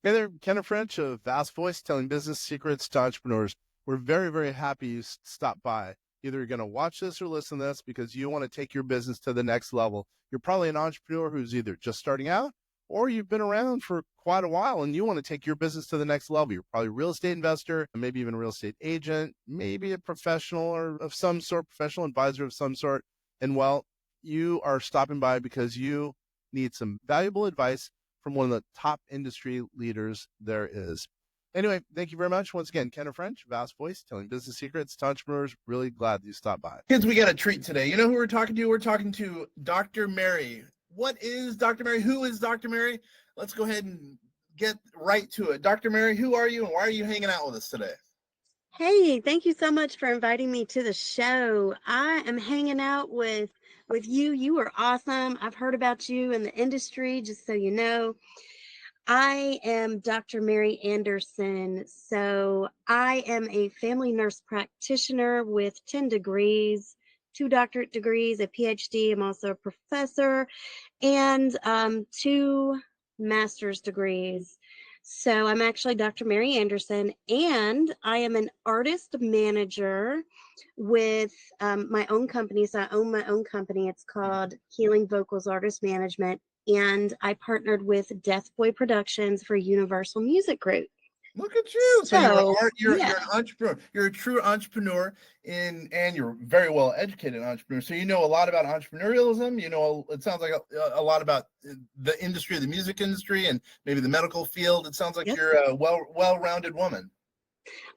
Hey there, Kenneth French of Vast Voice, telling business secrets to entrepreneurs. We're very, very happy you stopped by. Either you're going to watch this or listen to this because you want to take your business to the next level. You're probably an entrepreneur who's either just starting out or you've been around for quite a while and you want to take your business to the next level. You're probably a real estate investor, maybe even a real estate agent, maybe a professional or of some sort, professional advisor of some sort. And well, you are stopping by because you need some valuable advice from one of the top industry leaders there is. Anyway, thank you very much. Once again, Kenneth French, Vast Voice, telling business secrets to entrepreneurs. Really glad you stopped by. Kids, we got a treat today. You know who we're talking to? We're talking to Dr. Mary. What is Dr. Mary? Who is Dr. Mary? Let's go ahead and get right to it. Dr. Mary, who are you and why are you hanging out with us today? Hey, thank you so much for inviting me to the show. I am hanging out with you. You are awesome. I've heard about you in the industry, just so you know. I am Dr. Mary Anderson. So I am a family nurse practitioner with 10 degrees, 2 doctorate degrees, a PhD. I'm also a professor, and 2 master's degrees. So I'm actually Dr. Mary Anderson, and I am an artist manager with my own company. So I own my own company. It's called Healing Vocals Artist Management, and I partnered with Death Boy Productions for Universal Music Group. Look at you. So you're yeah. an entrepreneur. You're a true entrepreneur and you're very well educated entrepreneur. So you know a lot about entrepreneurialism. You know, it sounds like a lot about the industry, the music industry, and maybe the medical field. It sounds like you're a well-rounded woman.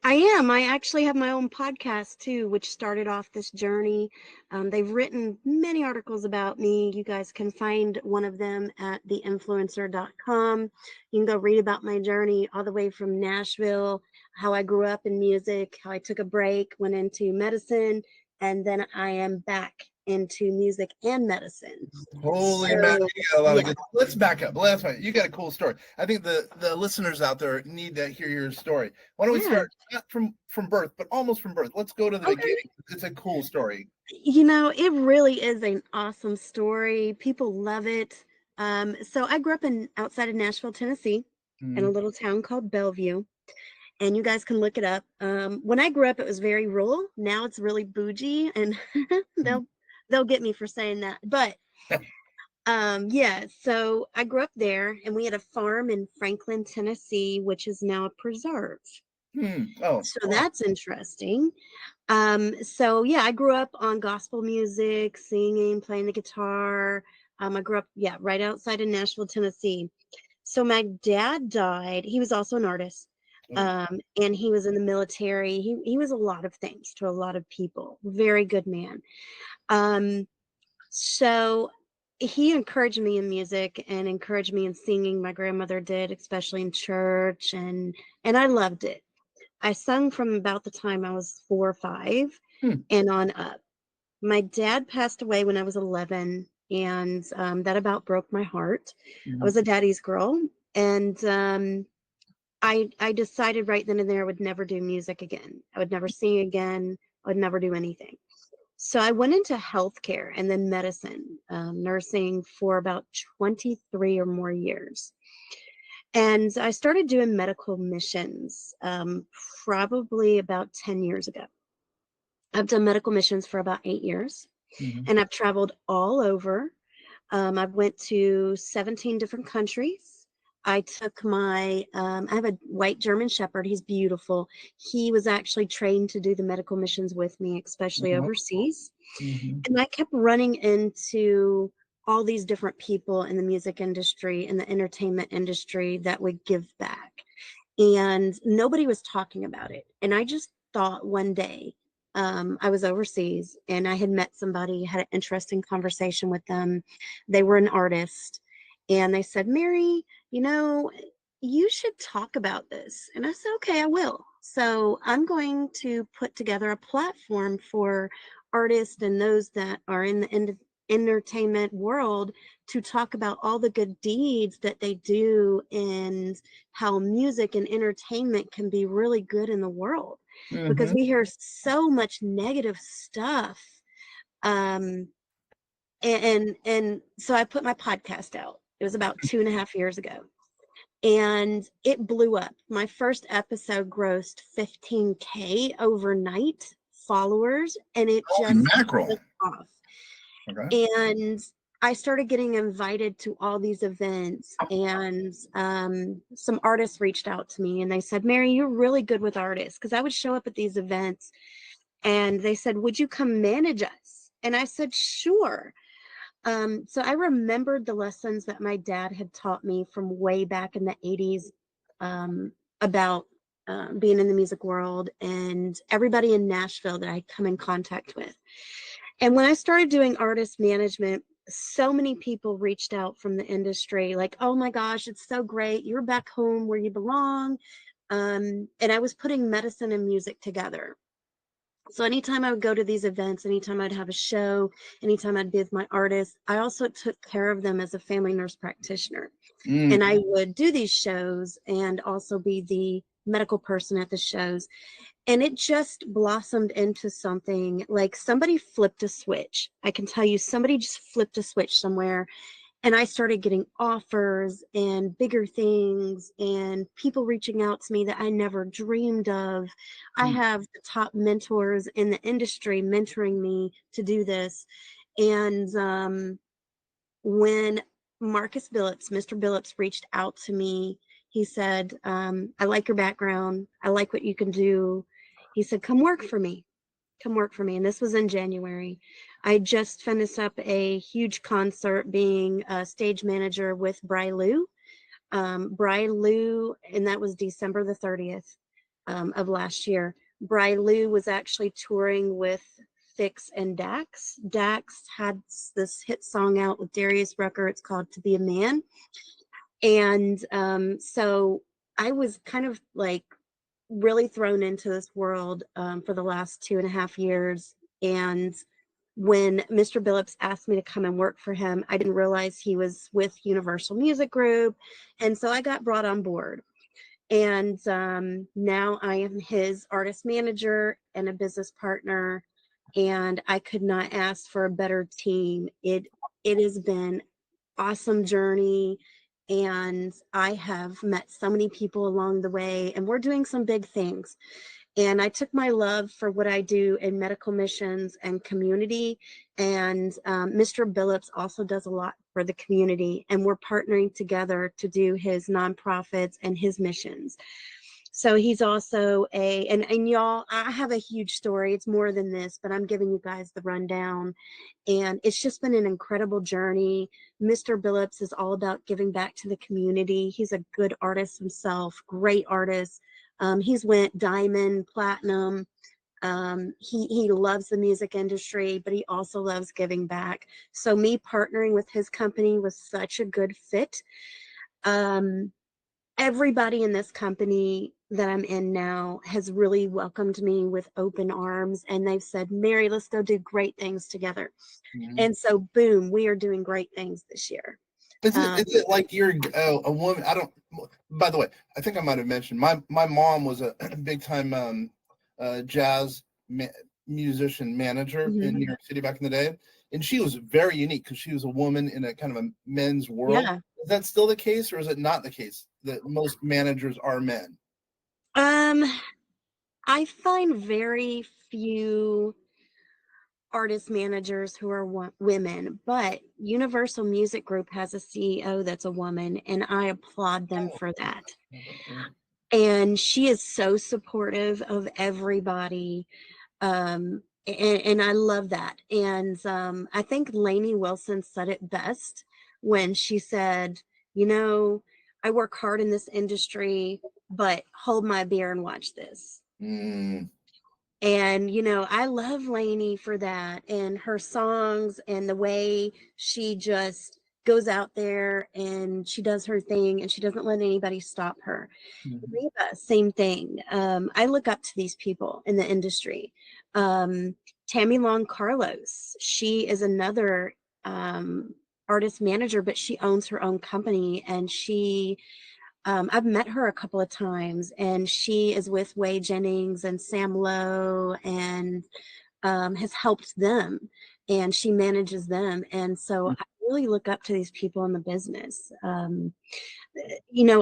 I am. I actually have my own podcast too, which started off this journey. They've written many articles about me. You guys can find one of them at theinfluencer.com. You can go read about my journey all the way from Nashville, how I grew up in music, how I took a break, went into medicine, and then I am back into music and medicine. Holy mackerel, you got a lot of good. Let's back up. You got a cool story. I think the listeners out there need to hear your story. Why don't we start not from birth, but almost from birth? Let's go to the beginning. It's a cool story. You know, it really is an awesome story. People love it. So I grew up outside of Nashville, Tennessee, in a little town called Bellevue. And you guys can look it up. When I grew up, it was very rural. Now it's really bougie, and they'll get me for saying that. But yeah, so I grew up there, and we had a farm in Franklin, Tennessee, which is now a preserve. So that's interesting. So yeah, I grew up on gospel music, singing, playing the guitar. I grew up, right outside of Nashville, Tennessee. So my dad died. He was also an artist. And he was in the military. He was a lot of things to a lot of people. Very good man. So he encouraged me in music and encouraged me in singing. My grandmother did, especially in church, and I loved it. I sung from about the time I was 4 or 5 and on up. My dad passed away when I was 11, and that about broke my heart. I was a daddy's girl, and I decided right then and there I would never do music again. I would never sing again. I would never do anything. So I went into healthcare and then medicine, nursing for about 23 or more years. And I started doing medical missions probably about 10 years ago. I've done medical missions for about 8 years, and I've traveled all over. I've went to 17 different countries. I took I have a white German Shepherd. He's beautiful. He was actually trained to do the medical missions with me, especially overseas. And I kept running into all these different people in the music industry and the entertainment industry that would give back. And nobody was talking about it. And I just thought one day, I was overseas and I had met somebody, had an interesting conversation with them. They were an artist. And they said, Mary, you know, you should talk about this. And I said, okay, I will. So I'm going to put together a platform for artists and those that are in the entertainment world to talk about all the good deeds that they do and how music and entertainment can be really good in the world. Because we hear so much negative stuff. And so I put my podcast out. It was about 2.5 years ago. and it blew up. My first episode grossed 15K overnight followers, and it Holy just mackerel. took off. Okay. And I started getting invited to all these events, and some artists reached out to me and they said, Mary, you're really good with artists. Because I would show up at these events and they said, would you come manage us? And I said, sure. So I remembered the lessons that my dad had taught me from way back in the 80s, about being in the music world and everybody in Nashville that I'd come in contact with. And when I started doing artist management, so many people reached out from the industry like, oh my gosh, it's so great. You're back home where you belong. And I was putting medicine and music together. So anytime I would go to these events, anytime I'd have a show, anytime I'd be with my artists, I also took care of them as a family nurse practitioner. And I would do these shows and also be the medical person at the shows. And it just blossomed into something like somebody flipped a switch. I can tell you, somebody just flipped a switch somewhere. And I started getting offers and bigger things and people reaching out to me that I never dreamed of. I have the top mentors in the industry mentoring me to do this. And when Marcus Billups, Mr. Billups, reached out to me, he said, I like your background. I like what you can do. He said, come work for me. Come work for me. And this was in January. I just finished up a huge concert being a stage manager with Bry Lou. Bry Lou, and that was December the 30th of last year. Bry Lou was actually touring with Fix and Dax. Dax had this hit song out with Darius Rucker. It's called To Be a Man. And so I was kind of like really thrown into this world for the last 2.5 years. And when Mr. Billups asked me to come and work for him, I didn't realize he was with Universal Music Group. And so I got brought on board. And now I am his artist manager and a business partner. And I could not ask for a better team. It has been awesome journey. And I have met so many people along the way, and we're doing some big things. And I took my love for what I do in medical missions and community. And Mr. Billups also does a lot for the community. And we're partnering together to do his nonprofits and his missions. So he's also and y'all, I have a huge story. It's more than this, but I'm giving you guys the rundown. And it's just been an incredible journey. Mr. Billups is all about giving back to the community. He's a good artist himself, great artist. He's went diamond, platinum. He loves the music industry, but he also loves giving back. So me partnering with his company was such a good fit. Everybody in this company that I'm in now has really welcomed me with open arms, and they've said, Mary, let's go do great things together. And so boom, we are doing great things this year. Is it like you're a woman? I don't. By the way, I think I might have mentioned my mom was a big time jazz musician manager in New York City back in the day, and she was very unique because she was a woman in a kind of a men's world. Yeah. Is that still the case, or is it not the case that most managers are men? I find very few artist managers who are women, but Universal Music Group has a CEO that's a woman, and I applaud them for that. And she is so supportive of everybody. And I love that. And I think Lainey Wilson said it best when she said, you know, I work hard in this industry, but hold my beer and watch this. And, you know, I love Lainey for that, and her songs and the way she just goes out there and she does her thing and she doesn't let anybody stop her. Reba, same thing. I look up to these people in the industry. Tammy Long Carlos, she is another artist manager, but she owns her own company, and I've met her a couple of times, and she is with Way Jennings and Sam Lowe, and has helped them, and she manages them. And so I really look up to these people in the business. I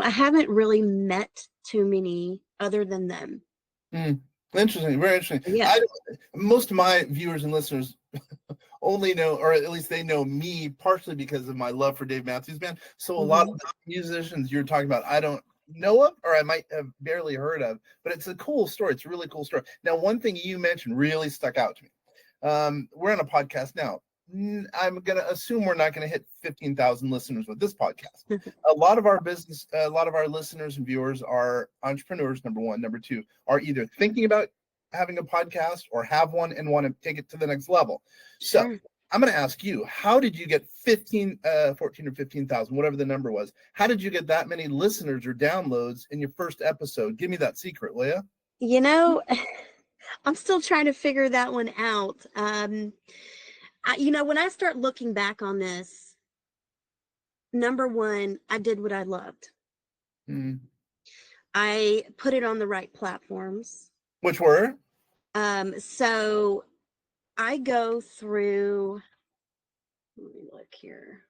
haven't really met too many other than them. Interesting, very interesting. Yeah. Most of my viewers and listeners only know, or at least they know me partially because of my love for Dave Matthews Band. So a lot of the musicians you're talking about, I don't know of, or I might have barely heard of, but it's a cool story. It's a really cool story. Now, one thing you mentioned really stuck out to me. We're on a podcast now. I'm going to assume we're not going to hit 15,000 listeners with this podcast. A lot of our listeners and viewers are entrepreneurs, number one. Number two, are either thinking about having a podcast or have one and want to take it to the next level. So I'm going to ask you, how did you get 14 or 15,000, whatever the number was? How did you get that many listeners or downloads in your first episode? Give me that secret, will you? I'm still trying to figure that one out. When I start looking back on this, number one, I did what I loved. I put it on the right platforms. Which were? So I go through, let me look here.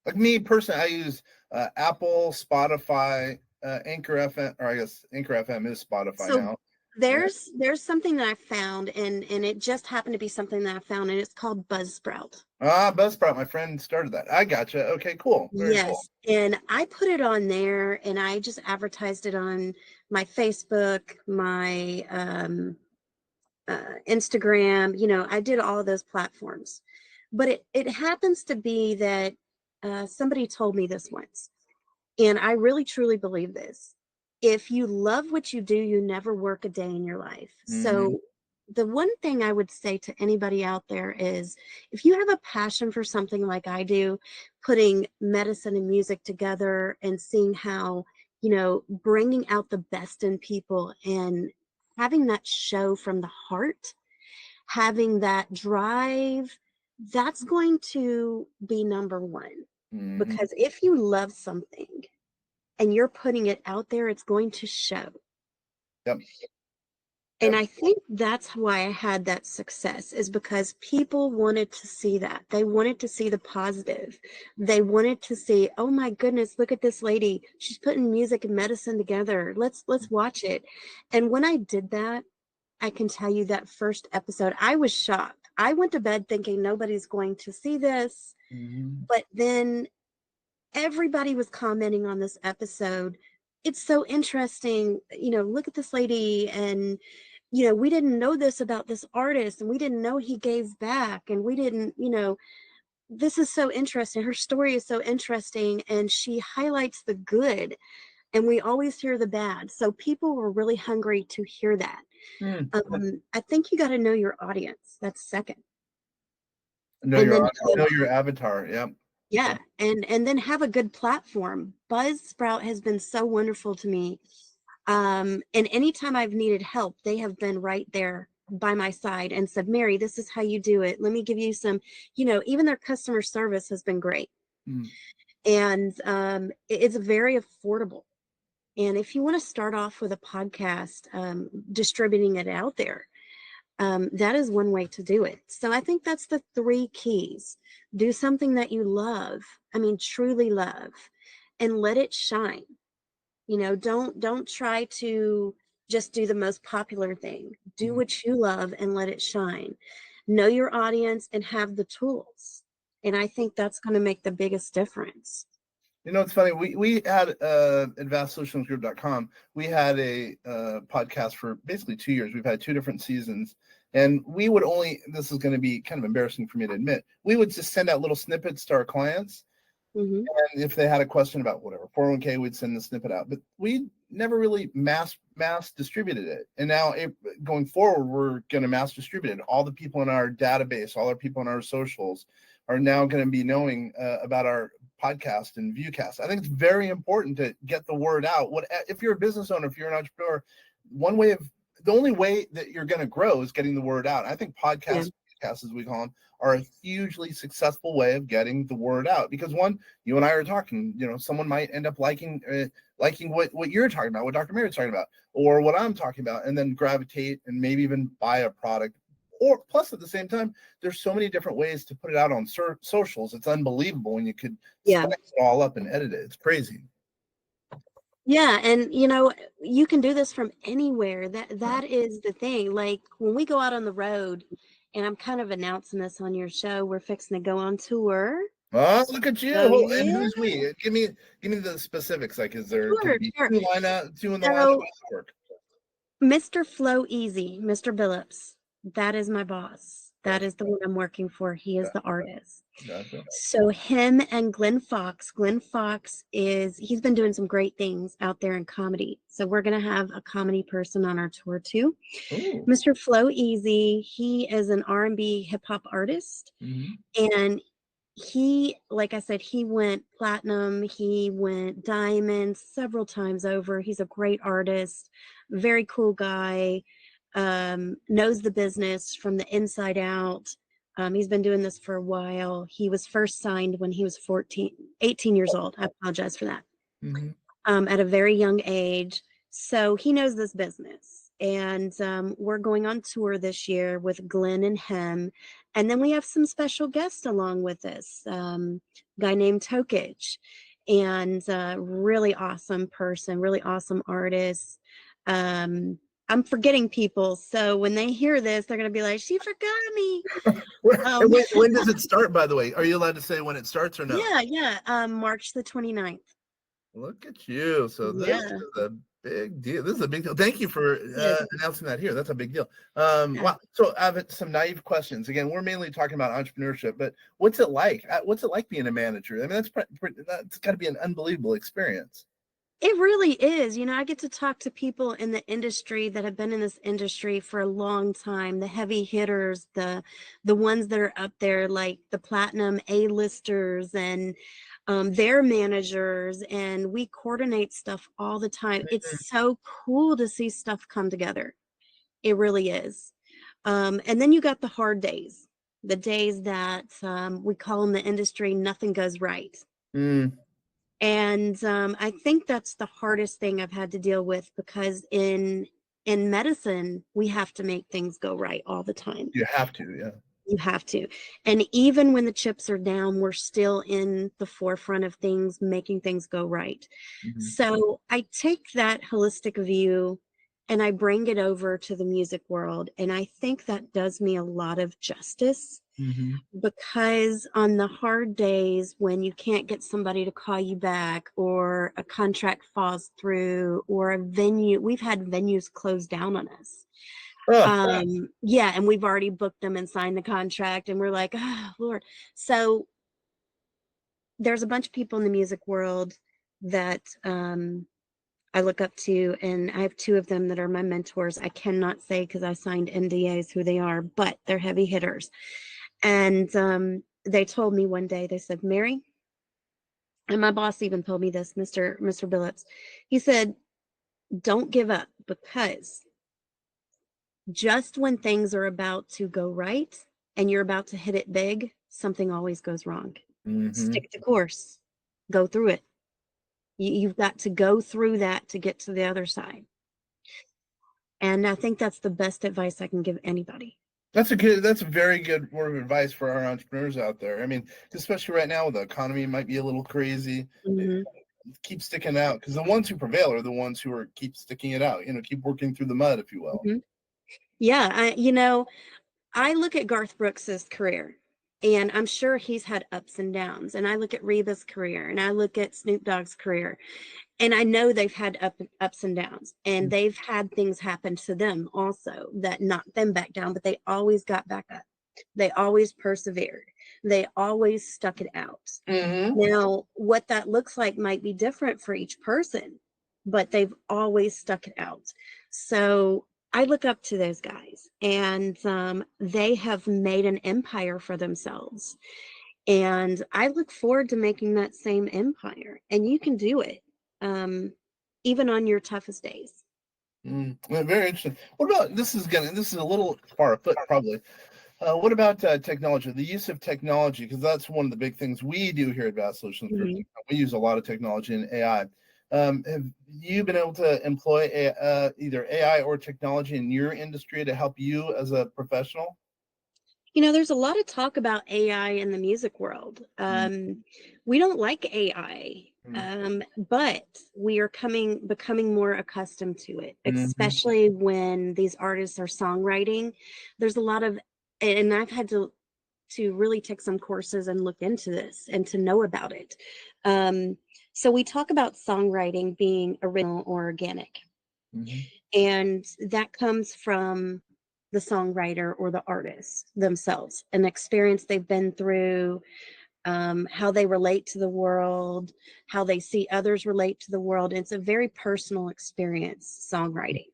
Like me personally, I use Apple, Spotify, Anchor FM, or I guess Anchor FM is Spotify now. There's something that I found, and it just happened to be something that I found, and it's called Buzzsprout. Buzzsprout. My friend started that. I gotcha. Okay, cool. Very cool. And I put it on there, and I just advertised it on my Facebook, my Instagram. I did all of those platforms. But it happens to be that somebody told me this once, and I really truly believe this. If you love what you do, you never work a day in your life. So the one thing I would say to anybody out there is, if you have a passion for something like I do, putting medicine and music together and seeing how, bringing out the best in people and having that show from the heart, having that drive, that's going to be number one. Because if you love something and you're putting it out there, it's going to show. Yep. And I think that's why I had that success, is because people wanted to see that. They wanted to see the positive. They wanted to see, oh my goodness, look at this lady. She's putting music and medicine together. Let's watch it. And when I did that, I can tell you that first episode, I was shocked. I went to bed thinking nobody's going to see this. But then everybody was commenting on this episode. It's so interesting. Look at this lady, and we didn't know this about this artist, and we didn't know he gave back, and we didn't, this is so interesting. Her story is so interesting, and she highlights the good, and we always hear the bad. So people were really hungry to hear that. I think you got to know your audience. That's second. Know your avatar. Yep. Yeah. And then have a good platform. Buzzsprout has been so wonderful to me. And anytime I've needed help, they have been right there by my side and said, Mary, this is how you do it. Let me give you some, even their customer service has been great. And it's very affordable. And if you want to start off with a podcast, distributing it out there, that is one way to do it. So I think that's the 3 keys. Do something that you love. I mean, truly love, and let it shine. Don't try to just do the most popular thing. Do what you love and let it shine. Know your audience and have the tools. And I think that's going to make the biggest difference. It's funny. We had at vastsolutionsgroup.com, we had a podcast for basically 2 years. We've had 2 different seasons, and we would this is going to be kind of embarrassing for me to admit, we would just send out little snippets to our clients. And if they had a question about whatever 401k, we'd send the snippet out, but we never really mass distributed it. And now going forward, we're going to mass distribute it. All the people in our database, all our people in our socials are now going to be knowing about our podcast and viewcast. I think it's very important to get the word out. If you're a business owner, if you're an entrepreneur, the only way that you're going to grow is getting the word out. I think podcasts, as we call them, are a hugely successful way of getting the word out, because one, you and I are talking, someone might end up liking what you're talking about, what Dr. Mary's talking about, or what I'm talking about, and then gravitate and maybe even buy a product or plus at the same time, there's so many different ways to put it out on socials. It's unbelievable when you could Yeah. spice it all up and edit it. It's crazy. Yeah, and you can do this from anywhere. That is the thing. Like when we go out on the road, and I'm kind of announcing this on your show, we're fixing to go on tour. Oh, look at you! Oh, And yeah. who's we? Give me the specifics. Like, is there could Sure, it be sure. two in the lineup? How So, does it work? Mr. Flow Easy, Mr. Billups, that is my boss. That Gotcha. is the one I'm working for. He is the artist. Gotcha. So him and Glenn Fox he's been doing some great things out there in comedy. So we're going to have a comedy person on our tour too. Ooh. Mr. Flow Easy, he is an R&B hip hop artist. And he, like I said, he went platinum, he went diamond several times over. He's a great artist, very cool guy, knows the business from the inside out. He's been doing this for a while. He was first signed when he was 18 years old. I apologize for that. At a very young age. So he knows this business. And we're going on tour this year with Glenn and him. And then we have some special guests along with us. Guy named Tokich, and really awesome person, really awesome artist. I'm forgetting people. So when they hear this, they're going to be like, she forgot me. When does it start, by the way? Are you allowed to say when it starts or no? Yeah. March the 29th. Look at you. So this is a big deal. This is a big deal. Thank you for announcing that here. That's a big deal. Wow. So I have some naive questions. Again, we're mainly talking about entrepreneurship, but what's it like? What's it like being a manager? I mean, that's got to be an unbelievable experience. It really is. I get to talk to people in the industry that have been in this industry for a long time, the heavy hitters, the ones that are up there, like the platinum A-listers and their managers, and we coordinate stuff all the time. It's so cool to see stuff come together. It really is. And then you got the hard days, the days that we call in the industry, nothing goes right. And I think that's the hardest thing I've had to deal with, because in medicine, we have to make things go right all the time. You have to, yeah. You have to. And even when the chips are down, we're still in the forefront of things, making things go right. So I take that holistic view and I bring it over to the music world. And I think that does me a lot of justice. Because on the hard days when you can't get somebody to call you back, or a contract falls through, or a venue, we've had venues close down on us. Yeah, and we've already booked them and signed the contract, and we're like, oh Lord. So there's a bunch of people in the music world that I look up to, and I have two of them that are my mentors. I cannot say because I signed NDAs who they are, but they're heavy hitters. And they told me one day, they said, Mary, and my boss even told me this, Mr. Billups, he said, don't give up, because just when things are about to go right and you're about to hit it big, something always goes wrong. Stick to course, go through it. You've got to go through that to get to the other side. And I think that's the best advice I can give anybody. That's a very good word of advice for our entrepreneurs out there. I mean, especially right now, the economy might be a little crazy. Keep sticking out, because the ones who prevail are the ones who keep sticking it out. Keep working through the mud, if you will. Yeah, I look at Garth Brooks's career, and I'm sure he's had ups and downs. And I look at Reba's career, and I look at Snoop Dogg's career, and I know they've had ups and downs, and they've had things happen to them also that knocked them back down, but they always got back up. They always persevered. They always stuck it out. Now, what that looks like might be different for each person, but they've always stuck it out. So I look up to those guys, and they have made an empire for themselves. And I look forward to making that same empire. And you can do it, even on your toughest days. Very interesting. What about, this is a little far afoot probably. What about technology, the use of technology? Because that's one of the big things we do here at Vast Solutions. We use a lot of technology and AI. Have you been able to employ either AI or technology in your industry to help you as a professional? There's a lot of talk about AI in the music world. We don't like AI, but we are becoming more accustomed to it, especially when these artists are songwriting. There's a lot of, and I've had to really take some courses and look into this and to know about it. So we talk about songwriting being original or organic. And that comes from the songwriter or the artist themselves, an experience they've been through, how they relate to the world, how they see others relate to the world. It's a very personal experience, songwriting.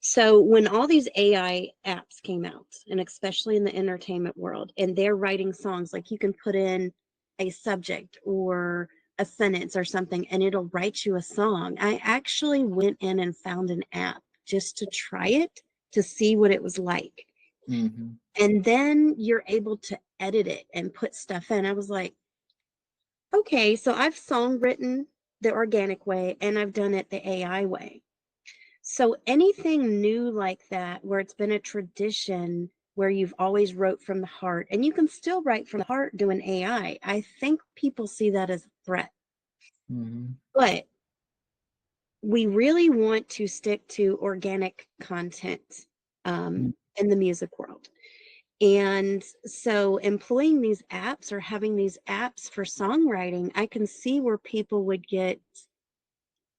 So when all these AI apps came out, and especially in the entertainment world, and they're writing songs, like you can put in a subject or a sentence or something, and it'll write you a song. I actually went in and found an app just to try it, to see what it was like. And then you're able to edit it and put stuff in. I was like, okay, so I've song written the organic way and I've done it the AI way. So anything new like that, where it's been a tradition where you've always wrote from the heart, and you can still write from the heart doing AI, I think people see that as a threat. But we really want to stick to organic content in the music world. And so employing these apps or having these apps for songwriting, I can see where people would get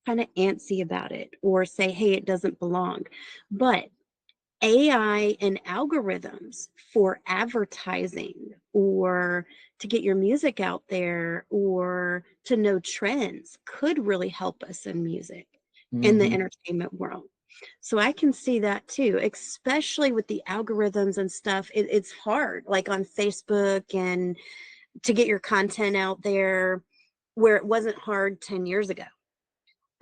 kind of antsy about it or say, hey, it doesn't belong. But AI and algorithms for advertising or to get your music out there or to know trends could really help us in music in the entertainment world. So I can see that too, especially with the algorithms and stuff. It's hard, like on Facebook, and to get your content out there, where it wasn't hard 10 years ago.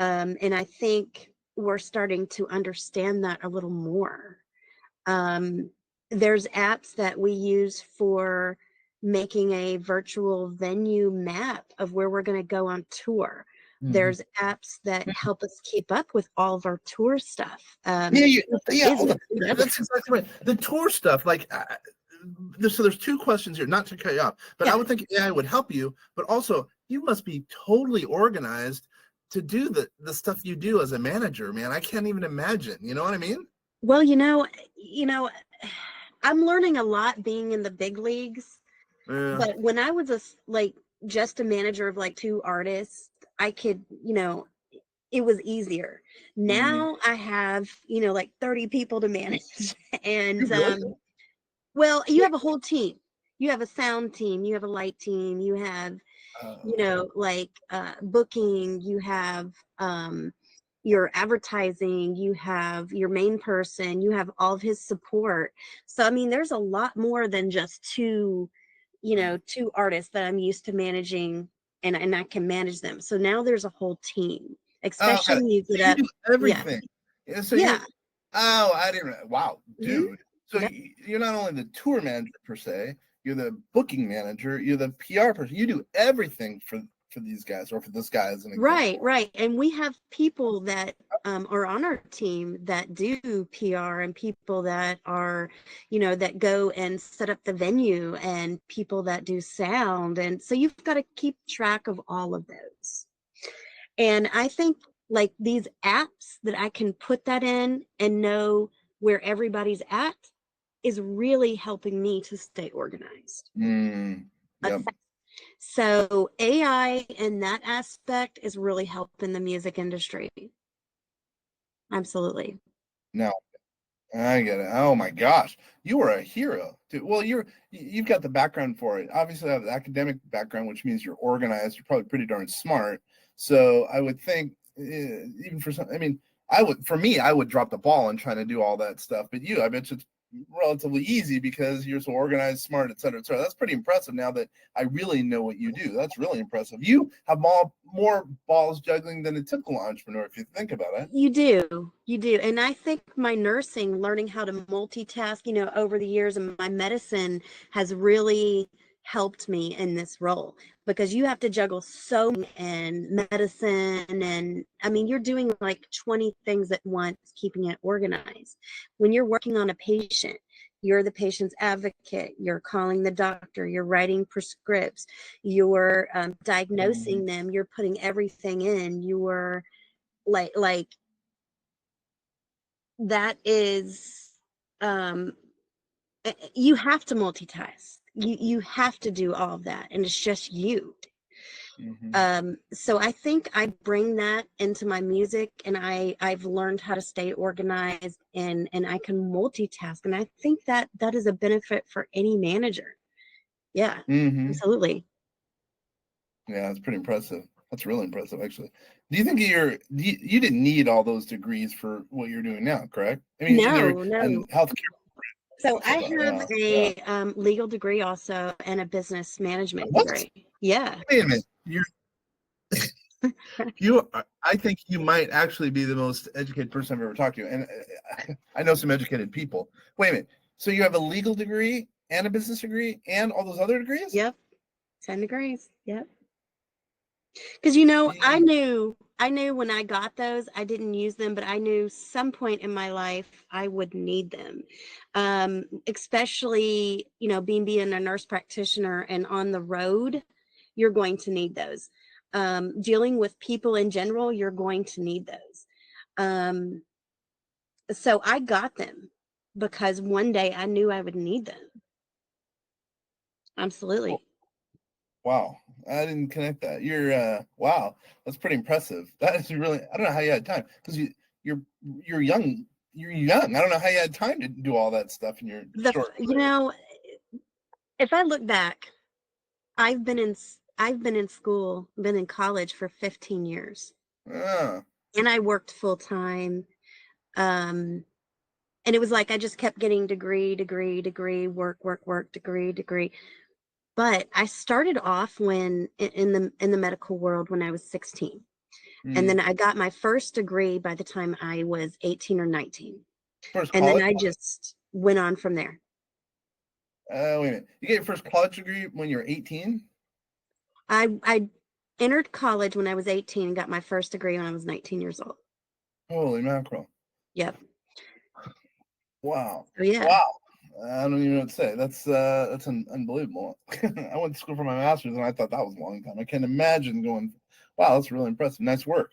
And I think we're starting to understand that a little more. There's apps that we use for making a virtual venue map of where we're going to go on tour. There's apps that help us keep up with all of our tour stuff. Hold on. That's exactly right. The tour stuff, like, so there's two questions here, not to cut you off, but I would think AI would help you, but also you must be totally organized to do the stuff you do as a manager, man. I can't even imagine. You know what I mean? Well, I'm learning a lot being in the big leagues. But when I was just a manager of like 2 artists, I could, it was easier. Now I have, like 30 people to manage. And well, you have a whole team. You have a sound team, you have a light team, you have, booking, you have your advertising, you have your main person, you have all of his support. So I mean, there's a lot more than just 2 artists that I'm used to managing, and I can manage them. So now there's a whole team, especially when you get up. You do everything. Yeah. So I didn't. Wow, dude. So you're not only the tour manager per se, you're the booking manager, you're the PR person. You do everything for these guys, or for this guy as an example. Right. And we have people that are on our team that do PR, and people that are, that go and set up the venue, and people that do sound. And so you've got to keep track of all of those. And I think like these apps that I can put that in and know where everybody's at is really helping me to stay organized. Yep. So AI in that aspect is really helping the music industry. Absolutely. No, I get it. Oh my gosh, you are a hero, dude. Well, you've got the background for it. Obviously, I have the academic background, which means you're organized. You're probably pretty darn smart. So I would think, even for some, I mean, I would drop the ball in trying to do all that stuff. But I bet it's relatively easy because you're so organized, smart, et cetera, et cetera. That's pretty impressive now that I really know what you do. That's really impressive. You have more balls juggling than a typical entrepreneur, if you think about it. You do. And I think my nursing, learning how to multitask, over the years, and my medicine has really helped me in this role, because you have to juggle so many, and medicine, and I mean, you're doing like 20 things at once, keeping it organized. When you're working on a patient, You're the patient's advocate. You're calling the doctor. You're writing prescripts. You're diagnosing them. You're putting everything in. You're like that is you have to multitask. You have to do all of that, and it's just you. So I think I bring that into my music, and I've learned how to stay organized, and I can multitask, and I think that is a benefit for any manager. Yeah, absolutely. Yeah, that's pretty impressive. That's really impressive, actually. Do you think you didn't need all those degrees for what you're doing now, correct? I mean, No. and healthcare. So I have a legal degree also, and a business management degree. Yeah. Wait a minute. I think you might actually be the most educated person I've ever talked to, and I know some educated people. Wait a minute. So you have a legal degree and a business degree and all those other degrees? Yep. 10 degrees. Yep. Because I knew when I got those, I didn't use them, but I knew some point in my life I would need them. Especially, being a nurse practitioner and on the road, you're going to need those. Dealing with people in general, you're going to need those. So I got them because one day I knew I would need them. Absolutely. Wow. I didn't connect that. Wow. That's pretty impressive. That is really, I don't know how you had time, because you're young. You're young. I don't know how you had time to do all that stuff in your short. If I look back, I've been in school, been in college for 15 years. And I worked full time. And it was like I just kept getting degree, work, degree. But I started off in the medical world when I was 16. And then I got my first degree by the time I was 18 or 19. And then I just went on from there. Wait a minute. You get your first college degree when you were 18? I entered college when I was 18 and got my first degree when I was 19 years old. Holy mackerel. Yep. Wow. Oh, yeah. Wow. I don't even know what to say. That's unbelievable. I went to school for my master's, and I thought that was a long time. I can't imagine going, wow, that's really impressive. Nice work.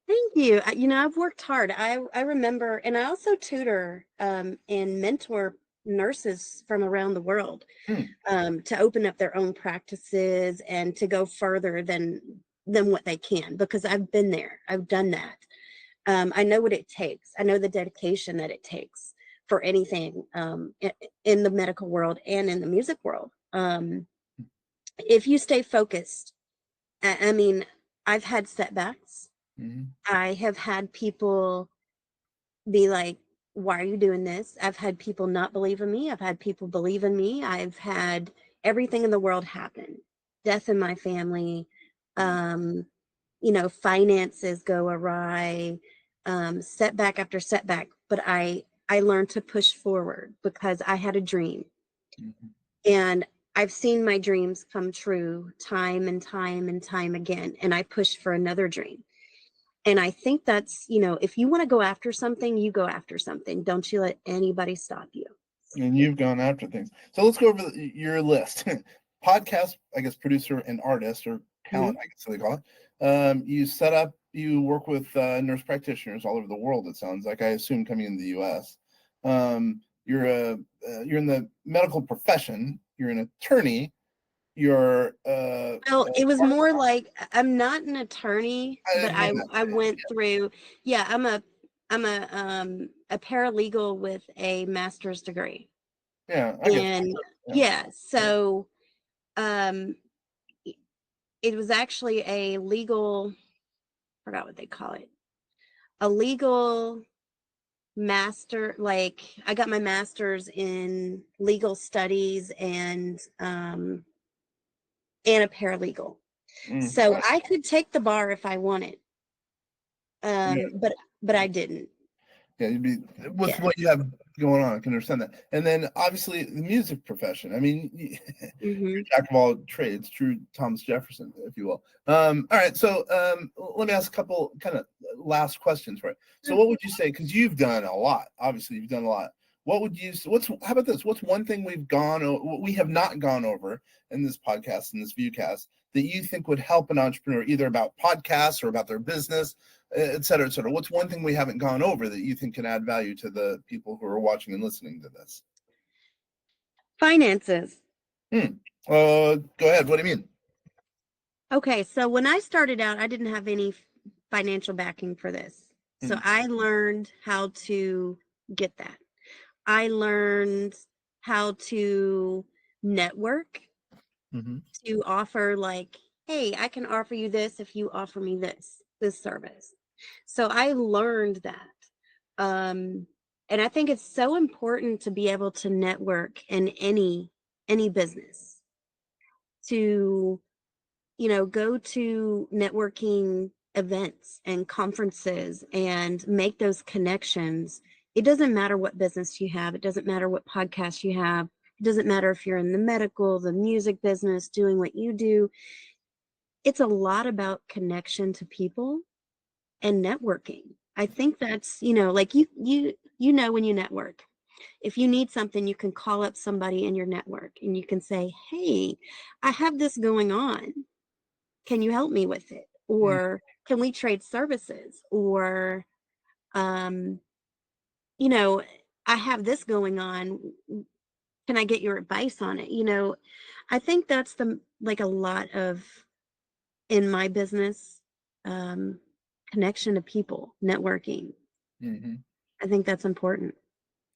Thank you. I've worked hard. I remember, and I also tutor and mentor nurses from around the world to open up their own practices and to go further than what they can, because I've been there. I've done that. I know what it takes. I know the dedication that it takes for anything in the medical world and in the music world. If you stay focused, I mean, I've had setbacks. I have had people be like, why are you doing this? I've had people not believe in me. I've had people believe in me. I've had everything in the world happen. Death in my family, finances go awry, setback after setback. But I learned to push forward because I had a dream. And I've seen my dreams come true time and time and time again. And I pushed for another dream. And I think that's, if you want to go after something, you go after something. Don't you let anybody stop you. And you've gone after things. So let's go over your list. Podcast, I guess, producer and artist, or talent, I guess they call it. You work with nurse practitioners all over the world, it sounds like, I assume, coming into the U.S. You're in the medical profession. You're an attorney. Well, it was more like, I'm not an attorney, but I went through. Yeah, I'm a paralegal with a master's degree. Yeah, so it was actually a legal, I forgot what they call it, a legal master. Like, I got my master's in legal studies and a paralegal. So I could take the bar if I wanted. But I didn't. Yeah, you'd be with what you have going on. I can understand that. And then obviously the music profession. I mean, you're jack of all trades, true Thomas Jefferson, if you will. All right, so let me ask a couple kind of last questions for it. So what would you say, because you've done a lot, obviously you've done a lot. what would you, how about this? What's one thing we have not gone over in this podcast, in this viewcast, that you think would help an entrepreneur, either about podcasts or about their business, et cetera, et cetera? What's one thing we haven't gone over that you think can add value to the people who are watching and listening to this? Finances. Go ahead. What do you mean? Okay, so when I started out, I didn't have any financial backing for this. So I learned how to get that. I learned how to network, to offer like, hey, I can offer you this if you offer me this service. So I learned that. And I think it's so important to be able to network in any business, to go to networking events and conferences and make those connections. It doesn't matter what business you have. It doesn't matter what podcast you have. It doesn't matter if you're in the medical, the music business, doing what you do. It's a lot about connection to people and networking. I think that's, like when you network, if you need something, you can call up somebody in your network and you can say, hey, I have this going on. Can you help me with it? Or can we trade services? Or, I have this going on. Can I get your advice on it? I think that's a lot of, in my business, connection to people, networking. I think that's important.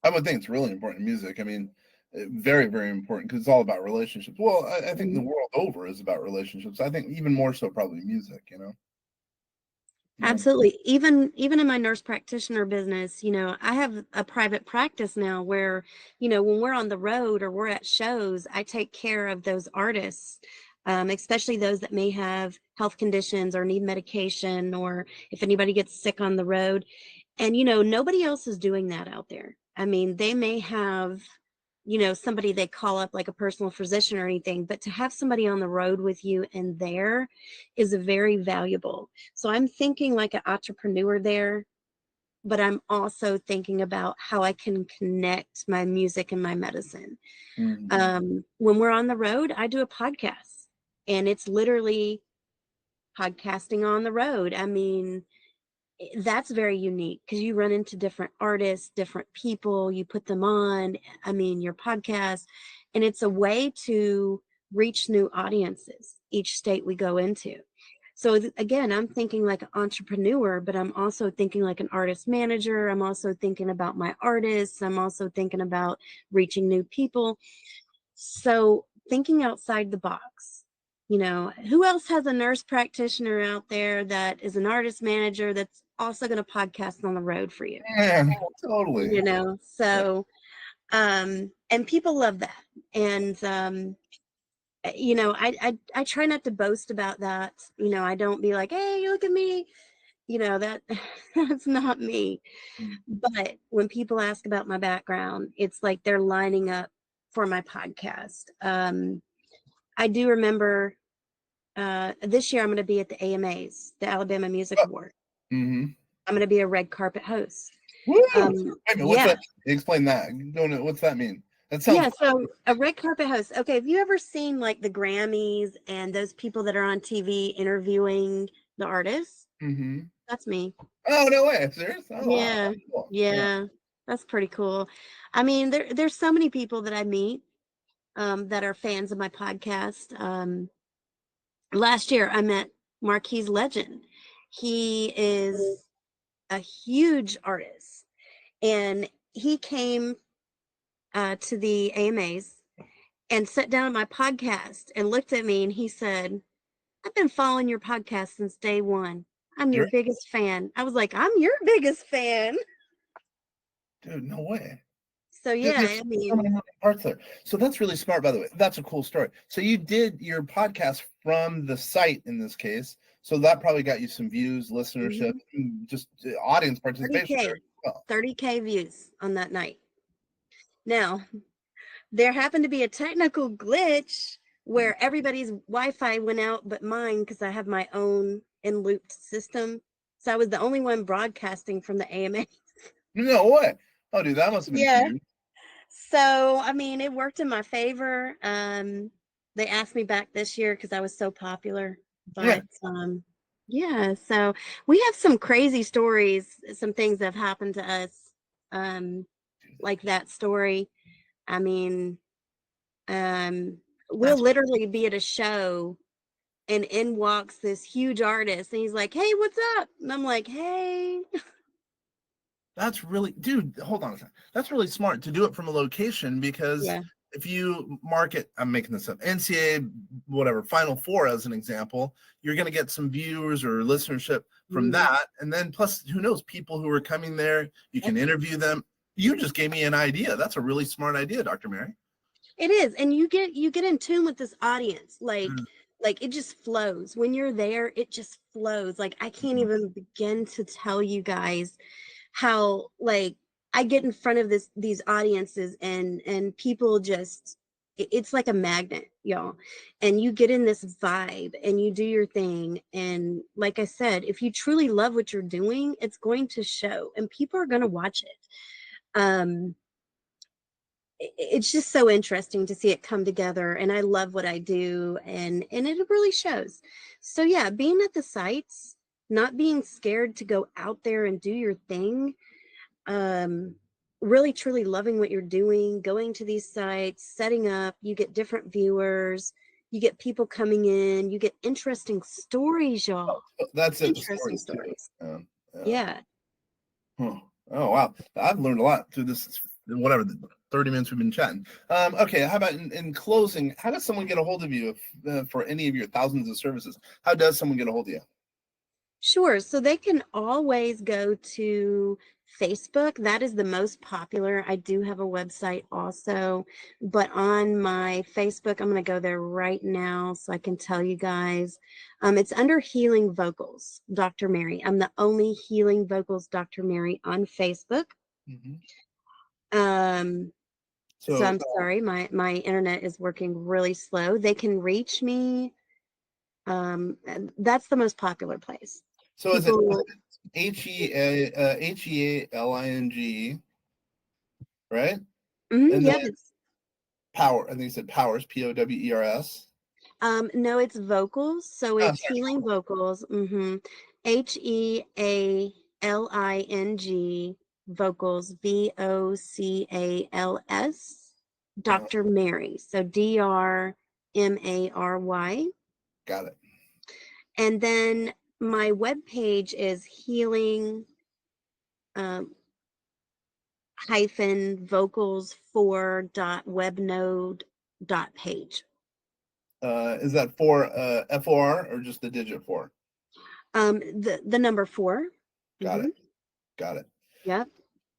I would think it's really important in music. I mean, very, very important, because it's all about relationships. Well, I think the world over is about relationships. I think even more so probably music, Absolutely. Even in my nurse practitioner business, I have a private practice now where, when we're on the road or we're at shows, I take care of those artists, especially those that may have health conditions or need medication, or if anybody gets sick on the road. And, nobody else is doing that out there. I mean, they may have, somebody they call up like a personal physician or anything, but to have somebody on the road with you and there is very valuable. So I'm thinking like an entrepreneur there, but I'm also thinking about how I can connect my music and my medicine. When we're on the road, I do a podcast, and it's literally podcasting on the road. I mean, that's very unique because you run into different artists, different people, you put them on, your podcast, and it's a way to reach new audiences each state we go into. So again, I'm thinking like an entrepreneur, but I'm also thinking like an artist manager. I'm also thinking about my artists. I'm also thinking about reaching new people. So thinking outside the box. Who else has a nurse practitioner out there that is an artist manager that's also going to podcast on the road for you? Yeah, totally. So, and people love that. And, I try not to boast about that. I don't be like, hey, look at me. That's not me. But when people ask about my background, it's like they're lining up for my podcast. I do remember this year I'm going to be at the AMAs, the Alabama Music Award. I'm going to be a red carpet host. What's that? Explain that. What's that mean? That sounds so a red carpet host. Okay, have you ever seen like the Grammys and those people that are on TV interviewing the artists? That's me. Oh, no way. Serious? Oh, Yeah. wow. Cool. Yeah. That's pretty cool. I mean, there's so many people that I meet that are fans of my podcast. Last year I met Marquise Legend. He is a huge artist, and he came to the AMAs and sat down at my podcast and looked at me, and he said, I've been following your podcast since day one. I'm your biggest fan. I was like, I'm your biggest fan. Dude, no way. So yeah, so many parts there. So that's really smart, by the way. That's a cool story. So you did your podcast from the site in this case. So that probably got you some views, listenership, just audience participation. 30K views on that night. Now, there happened to be a technical glitch where everybody's Wi-Fi went out but mine, because I have my own in-looped system. So I was the only one broadcasting from the AMA. No way. Oh, dude, that must have been huge. So, I mean, it worked in my favor. They asked me back this year because I was so popular. Yeah. But yeah, so we have some crazy stories, some things that have happened to us, like that story. I mean, we'll That's literally be at a show and in walks this huge artist and he's like, "Hey, what's up?" And I'm like, "Hey." That's really, dude, hold on a second. That's really smart to do it from a location, because Yeah. if you market, I'm making this up, NCAA, whatever, Final Four as an example, you're going to get some viewers or listenership from that. And then plus, who knows, people who are coming there, you can interview them. You just gave me an idea. That's a really smart idea, Dr. Mary. It is, and you get in tune with this audience. Like it just flows. When you're there, it just flows. Like I can't even begin to tell you guys how like I get in front of these audiences and people just it's like a magnet, y'all. And you get in this vibe and you do your thing. And like I said, if you truly love what you're doing, it's going to show and people are going to watch it. It's just so interesting to see it come together, and I love what I do, and it really shows. So yeah, being at the sites, not being scared to go out there and do your thing, um really truly loving what you're doing, going to these sites, setting up, you get different viewers, you get people coming in, you get interesting stories, y'all. That's it. The Interesting stories too. stories. Yeah. Yeah. Huh. Oh, wow. I've learned a lot through this, whatever, the 30 minutes we've been chatting. Okay, how about in closing, how does someone get a hold of you for any of your thousands of services? How does someone get a hold of you? Sure. So they can always go to Facebook. That is the most popular. I do have a website also, but on my Facebook, I'm going to go there right now so I can tell you guys. It's under Healing Vocals, Dr. Mary. I'm the only Healing Vocals Dr. Mary on Facebook. So I'm sorry, my internet is working really slow. They can reach me. And that's the most popular place. So is it People, Healing, right? And yeah, then Power, I think you said Powers, Powers. no, it's vocals. So Oh, it's sorry. Healing Vocals. HEALING vocals, VOCALS, Dr. Mary. So DRMARY. Got it. And then my webpage is healing hyphen vocals 4.webnode.page. Is that for FOR or just the digit 4? The number 4. Got it. Got it. Yep.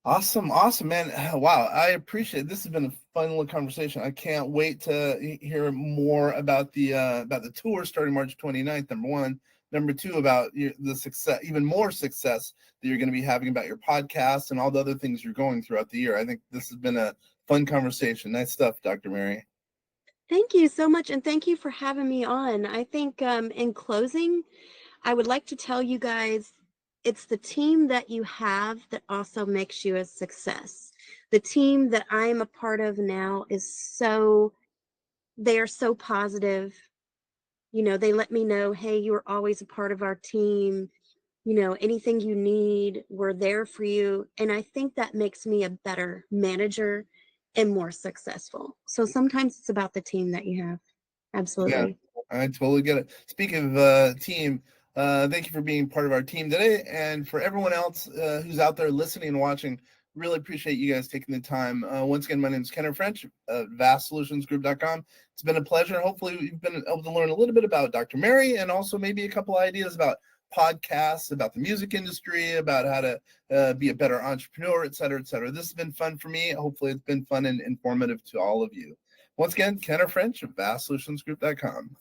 Awesome, man. Wow, I appreciate it. This has been a fun little conversation. I can't wait to hear more about the tour starting March 29th, number one. Number two, about the success, even more success that you're going to be having about your podcast and all the other things you're going throughout the year. I think this has been a fun conversation. Nice stuff, Dr. Mary. Thank you so much. And thank you for having me on. I think in closing, I would like to tell you guys it's the team that you have that also makes you a success. The team that I am a part of now they are so positive. You know, they let me know, hey, you're always a part of our team. You know, anything you need, we're there for you. And I think that makes me a better manager and more successful. So sometimes it's about the team that you have. Absolutely. Yeah, I totally get it. Speaking of team, thank you for being part of our team today. And for everyone else who's out there listening and watching, really appreciate you guys taking the time. Once again, my name is Kenner French, vastsolutionsgroup.com. It's been a pleasure. Hopefully you've been able to learn a little bit about Dr. Mary and also maybe a couple ideas about podcasts, about the music industry, about how to be a better entrepreneur, et cetera, et cetera. This has been fun for me. Hopefully it's been fun and informative to all of you. Once again, Kenner French of vastsolutionsgroup.com.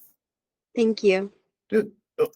Thank you. Dude. Oh.